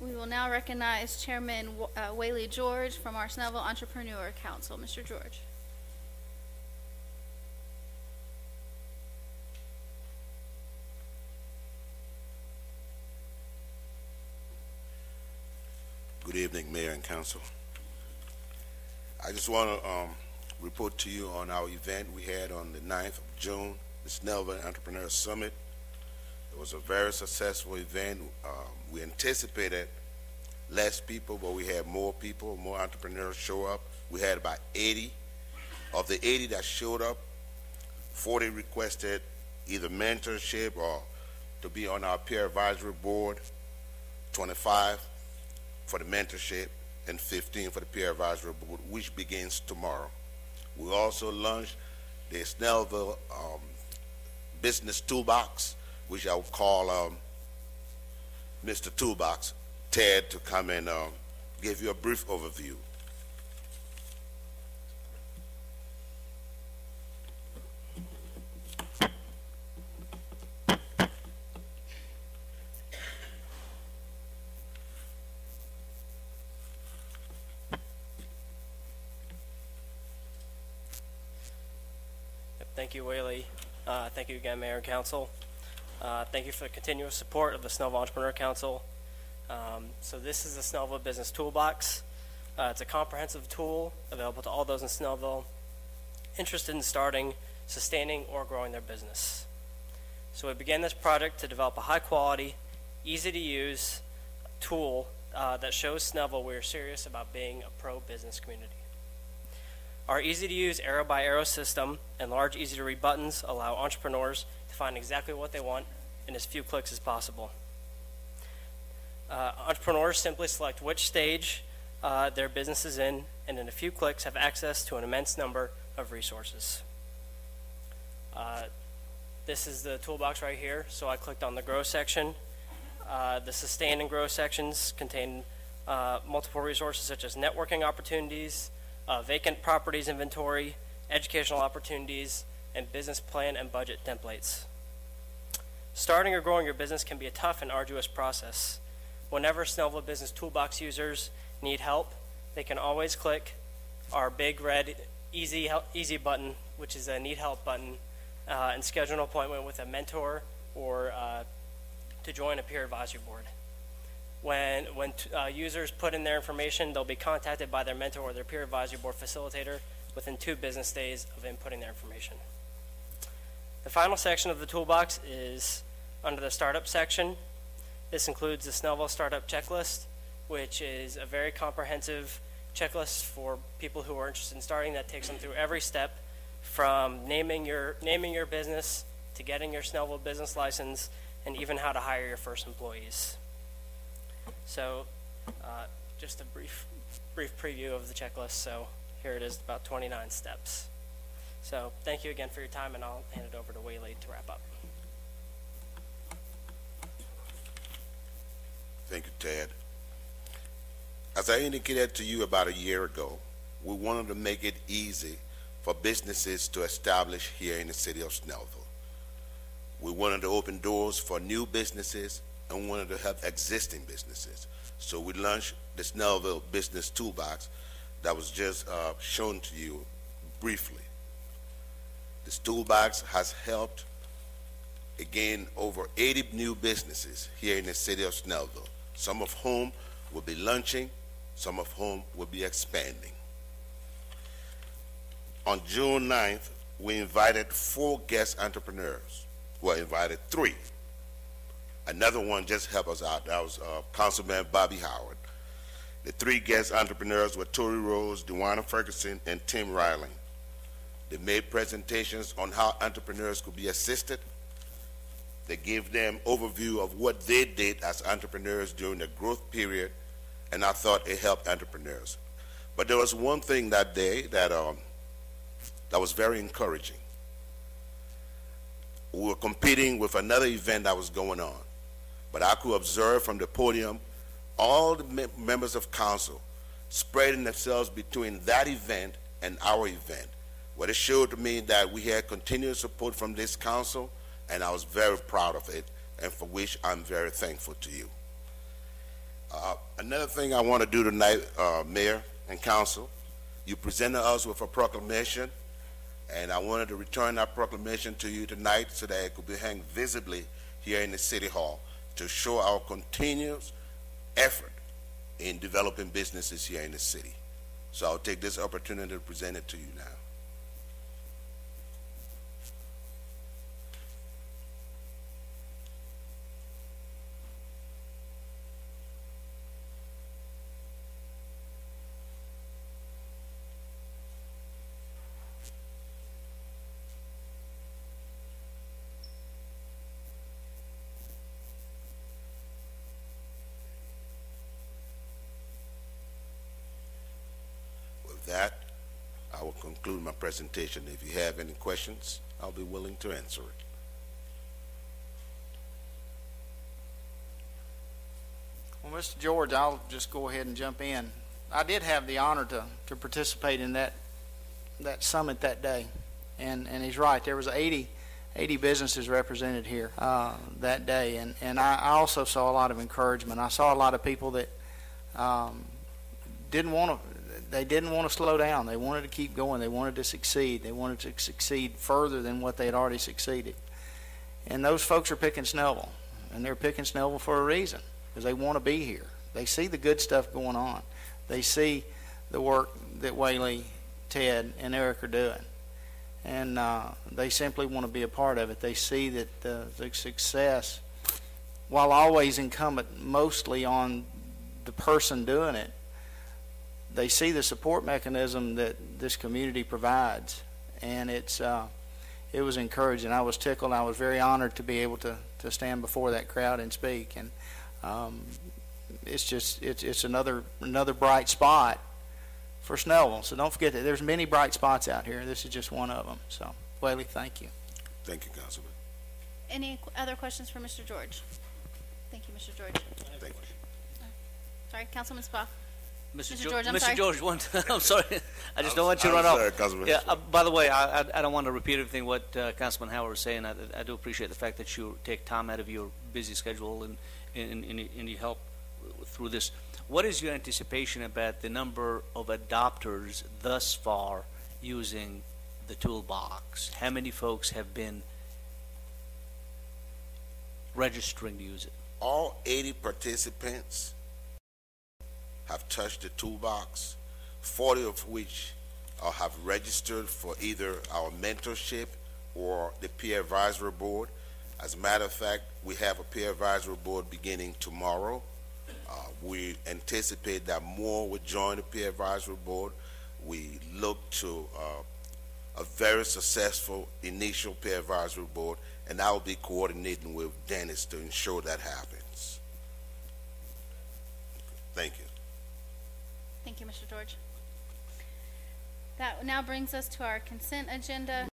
We will now recognize Chairman Whaley George from our Snellville Entrepreneur Council. Mr. George. Good evening, Mayor and Council. I just want to report to you on our event we had on the 9th of June, the Snellville Entrepreneur Summit. It was a very successful event. We anticipated less people, but we had more people, more entrepreneurs show up. We had about 80. Of the 80 that showed up, 40 requested either mentorship or to be on our peer advisory board, 25 for the mentorship, and 15 for the peer advisory board, which begins tomorrow. We also launched the Snellville Business Toolbox, which I would call Mr. Toolbox, Ted, to come and give you a brief overview. Thank you, Whaley. Thank you again, Mayor and Council. Thank you for the continuous support of the Snellville Entrepreneur Council. So this is the Snellville Business Toolbox. It's a comprehensive tool available to all those in Snellville interested in starting, sustaining, or growing their business. So we began this project to develop a high-quality, easy-to-use tool that shows Snellville we are serious about being a pro-business community. Our easy-to-use arrow-by-arrow system and large, easy-to-read buttons allow entrepreneurs to find exactly what they want in as few clicks as possible. Entrepreneurs simply select which stage their business is in, and in a few clicks have access to an immense number of resources. This is the toolbox right here, so I clicked on the Grow section. The Sustain and Grow sections contain multiple resources such as networking opportunities, vacant properties inventory, educational opportunities, and business plan and budget templates. Starting or growing your business can be a tough and arduous process. Whenever Snellville Business Toolbox users need help, they can always click our big red easy button, which is a Need Help button, and schedule an appointment with a mentor or to join a peer advisory board. When users put in their information, they'll be contacted by their mentor or their peer advisory board facilitator within 2 business days of inputting their information. The final section of the toolbox is under the Startup section. This includes the Snellville Startup Checklist, which is a very comprehensive checklist for people who are interested in starting that takes them through every step from naming your business to getting your Snellville business license and even how to hire your first employees. So just a brief preview of the checklist. So here it is, about 29 steps. So thank you again for your time, and I'll hand it over to Whaley to wrap up. Thank you, Ted. As I indicated to you about a year ago, we wanted to make it easy for businesses to establish here in the city of Snellville. We wanted to open doors for new businesses and wanted to help existing businesses. So we launched the Snellville Business Toolbox that was just shown to you briefly. This toolbox has helped, again, over 80 new businesses here in the city of Snellville, some of whom will be launching, some of whom will be expanding. On June 9th, we invited 4 guest entrepreneurs. Well, invited 3. Another one just helped us out. That was Councilman Bobby Howard. The 3 guest entrepreneurs were Tori Rose, Dewana Ferguson, and Tim Riley. They made presentations on how entrepreneurs could be assisted. They gave them overview of what they did as entrepreneurs during the growth period, and I thought it helped entrepreneurs. But there was one thing that day that was very encouraging. We were competing with another event that was going on, but I could observe from the podium all the members of council spreading themselves between that event and our event. What it showed to me that we had continuous support from this council, and I was very proud of it, and for which I'm very thankful to you. Another thing I want to do tonight, Mayor and Council, you presented us with a proclamation, and I wanted to return that proclamation to you tonight so that it could be hung visibly here in the City Hall to show our continuous effort in developing businesses here in the city. So I'll take this opportunity to present it to you now. With that, I will conclude my presentation. If you have any questions, I'll be willing to answer it. Well, Mr. George, I'll just go ahead and jump in. I did have the honor to participate in that summit that day, and he's right. There was 80 businesses represented here that day, and I also saw a lot of encouragement. I saw a lot of people that didn't want to slow down. They wanted to keep going. They wanted to succeed. They wanted to succeed further than what they had already succeeded. And those folks are picking Snellville, and they're picking Snellville for a reason, because they want to be here. They see the good stuff going on. They see the work that Whaley, Ted, and Eric are doing, and they simply want to be a part of it. They see that the success, while always incumbent mostly on the person doing it, they see the support mechanism that this community provides, and it was encouraging. I was tickled. I was very honored to be able to stand before that crowd and speak, and it's another bright spot for Snellville. So don't forget that there's many bright spots out here. This is just one of them. So, Whaley, thank you. Thank you, Councilman. Any other questions for Mr. George? Thank you, Mr. George. Thank you. Sorry, Councilman Spa. Mr. George, I'm sorry. Mr. George, I'm sorry. I just don't want you to run off. Sorry, Councilman. Yeah. By the way, I don't want to repeat everything what Councilman Howard was saying. I do appreciate the fact that you take time out of your busy schedule and you help through this. What is your anticipation about the number of adopters thus far using the toolbox? How many folks have been registering to use it? All 80 participants have touched the toolbox, 40 of which have registered for either our mentorship or the peer advisory board. As a matter of fact, we have a peer advisory board beginning tomorrow. We anticipate that more will join the peer advisory board. We look to a very successful initial peer advisory board, and I will be coordinating with Dennis to ensure that happens. Thank you. Thank you, Mr. George. That now brings us to our consent agenda.